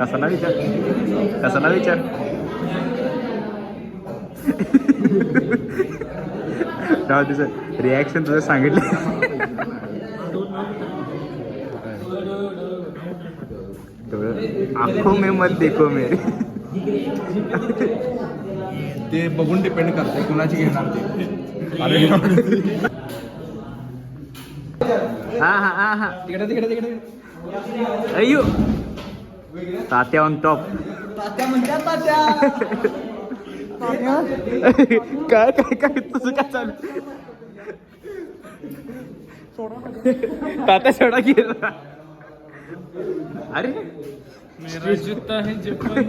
कसा विचार कसा विचार राव तुझं रिॲक्शन तुझं सांगितलं आंखों में मत देखो मेरे ते बघून डिपेंड करते कुणाची घेणार ते. अरे हा तिकडे तिकडे तिकडे अय्यो तात्या ऑन टॉप तात्या म्हणतात तात्या. काय काय काय तुझं काय चालू तात्या सोडा गेला अरे मेरा जूता है जपानी.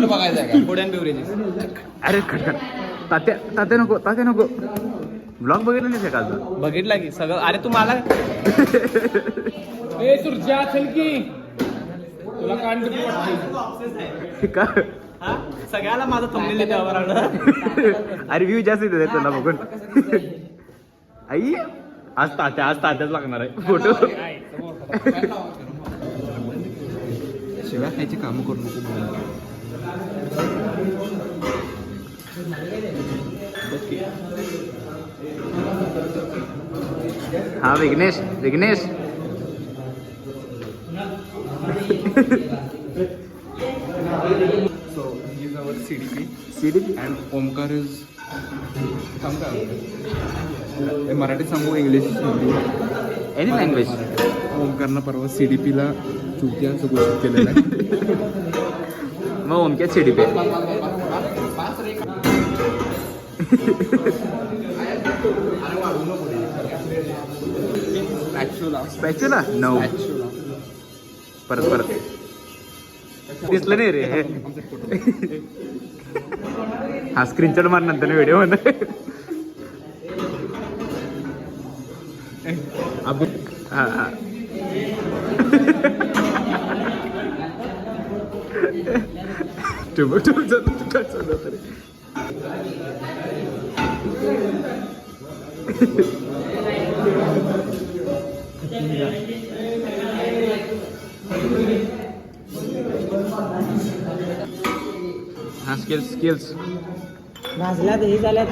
बघायचं आहे कोड्यान बेवरेजेस. अरे खटखट तात्या नको ब्लॉग बघितला नाही कालचा बघितला की सगळं. अरे तू मला ए सुरजा चल की तुला कांड वाटते का सगळ्याला माझं थंबनेल त्यावर आलं. अरे व्ह्यू जास्त येते तुला बघून आई आज तात्याच लागणार आहे फोटो शिवाय खायची कामं करू नको. हा Vighnesh So he is our CDP CDP and Omkar is Marathi सांगू इंग्लिश एनी लँग्वेज ओमकारनं परवा CDPला चुकीया असं घोषित केलेलं आहे. मग ओमक्या CDP स्पॅच्युला नो परत दिसलं नाही रे हा स्क्रीनशॉट मार नंतर व्हिडिओ मध्ये हा काय चालू तरी हा स्किल्स भाजल्यात हे झाल्यात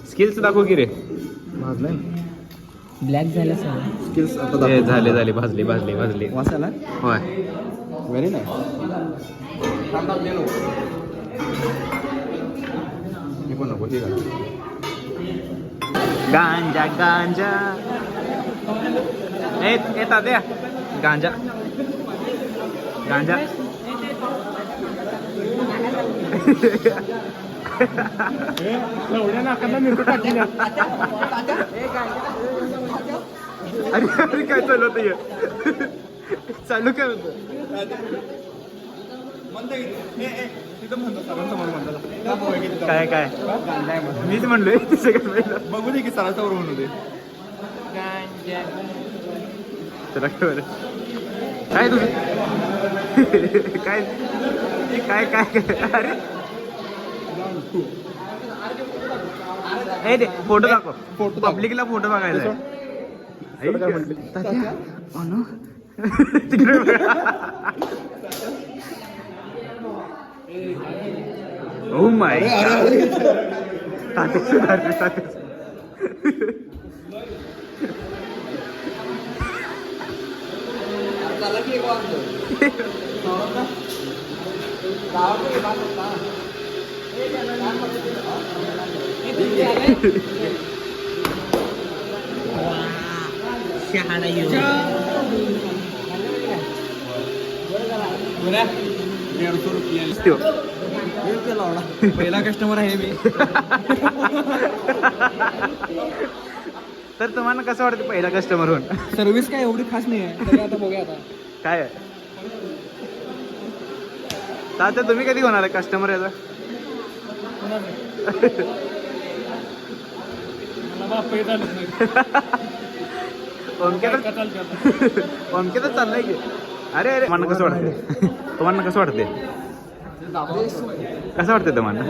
स्किल्स दाखव की रे भाजलंय ब्लॅक झालं सगळं. स्किल्स झाले भाजली वाचायला होय व्हेरी नाईस. हे पण नको ठीक आहे. गांजा ए तात्या गांजा एवढ्या नाकांना मिळतो टाकी ना. अरे काय चालू होतं चालू काय होतं काय मीच म्हणलोय बघू दे की सरासवर म्हणू दे. चला बरं काय तुझं काय अरे ए दे फोटो दाखव पब्लिकला फोटो बघायचा ओ माय शहाणा येऊ पहिला कस्टमर आहे मी. तर तुम्हाला कसं वाटतं पहिला कस्टमर होऊन सर्व्हिस काय एवढी खास नाही आहे तरी आता बघूया आता काय तात्या तुम्ही कधी होणार आहे कस्टमर याचा ओमक्यात चाललंय की अरे मला कसं वाटतंय तुम्हाला कसं वाटते कसं वाटतंय तुम्हाला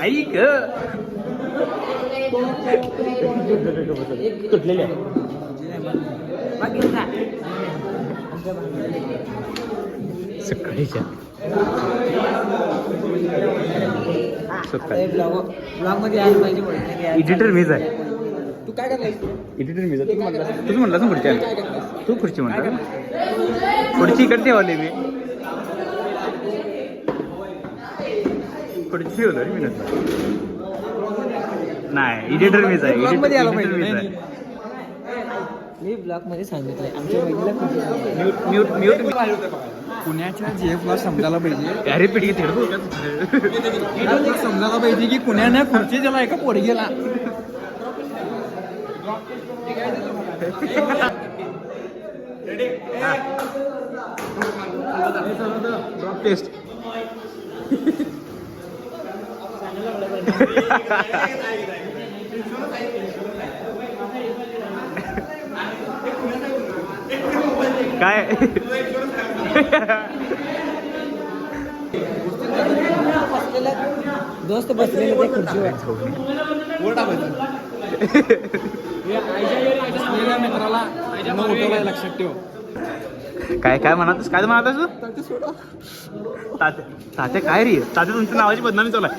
ऐक तुटलेले सकाळीच्या ब्लॉग मध्ये यायला पाहिजे. एडिटर मीच आहे. तू काय करलाय? एडिटर मीच आहे. तूच म्हणलास ना पुढच्या. तू खुर्ची म्हणला पुढची इकडे ठेवली मी. पुढची होतो मी नसतं. नाही एडिटर मीच आहे. एडिटर मीच आहे. मी ब्लॉग मध्ये सांगितलंय आमच्या बहिणीला म्यूट म्यूट म्यूट. पुण्याच्या जीएफला समजायला पाहिजे, अरे पिढी समजायला पाहिजे की पुण्याने खुर्ची दिला एका पोरगीला. टेस्ट काय दोस्त बसलेले ते खुर्चीवर. मित्राला लक्षात ठेव. काय काय म्हणतस काय म्हणतस तू तात्या तात्या काय रे तात्या तुमच्या नावाची बदनामी चालू आहे.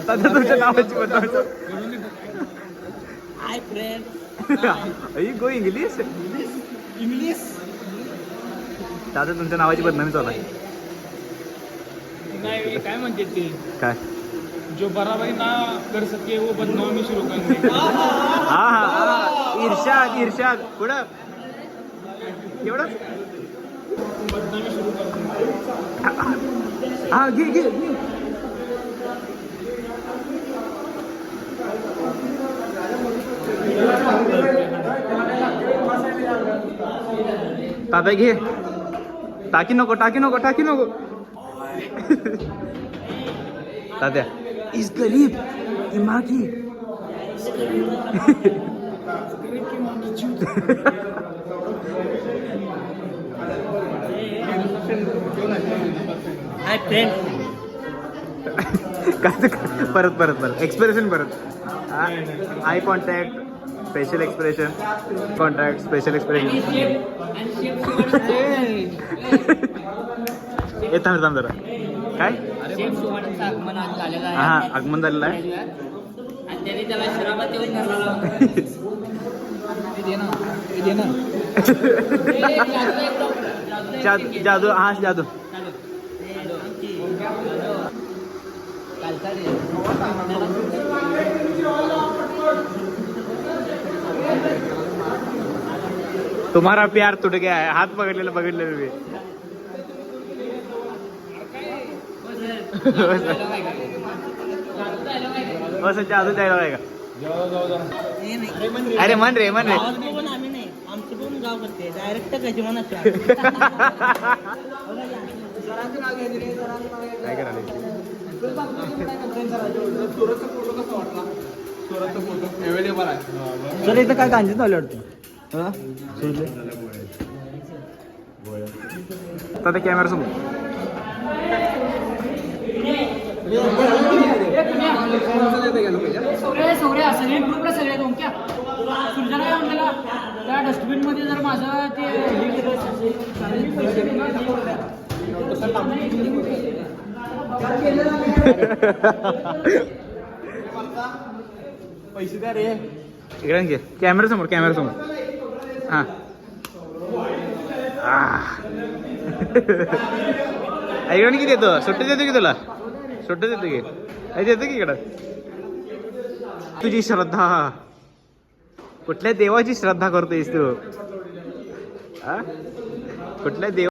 तात्या तुमच्या नावाची बदनामी चालू हाय फ्रेंड. गो इंग्लिश तात्या तुमच्या नावाची बदनामी चालू आहे. नाही काय म्हणते ते, काय जो बराबरी ना कर सके वो बदनामी शुरू कर. हा हा इर्षाद इर्षाद पुढं एवढं बदनामी शुरू कर. हा घे घे तात्या घे. टाकी नको टाकी नको टाकी नको. तात्या इस गरीब इमाकी हाय फ्रेंड. परत परत परत एक्सप्रेशन परत eye contact special expression contact special expression. हे थांब थांब जरा काय हा आगमन झालेलं आहे. त्याने त्याला शराबात येऊन जादू हा जादू तुम्हारा प्यार तुट गया है. हात बघितलेलं बघितलेलं मी. असं जादू द्यायला आहे का? अरे मन रे मन रे. आम्ही नाही आमचं पण गाव करते डायरेक्ट गजमान. काय करायला अवेलेबल आहे. चल इथं काय गांजी चालू वाटतं. आता कॅमेरा समोर सगळे ग्रुपला सगळे दोन क्या सुलझाला काय म्हणला त्या डस्टबिन मध्ये जर माझं ते पैसे द्या रे. इकडे घे कॅमेरा समोर कॅमेरा समोर. हा इकडे किती देतो सुट्टी देतो की तुला सुट्टी देतो की देतो की इकडं. तुझी श्रद्धा कुठल्या देवाची श्रद्धा करतोयस तू? कुठल्या देव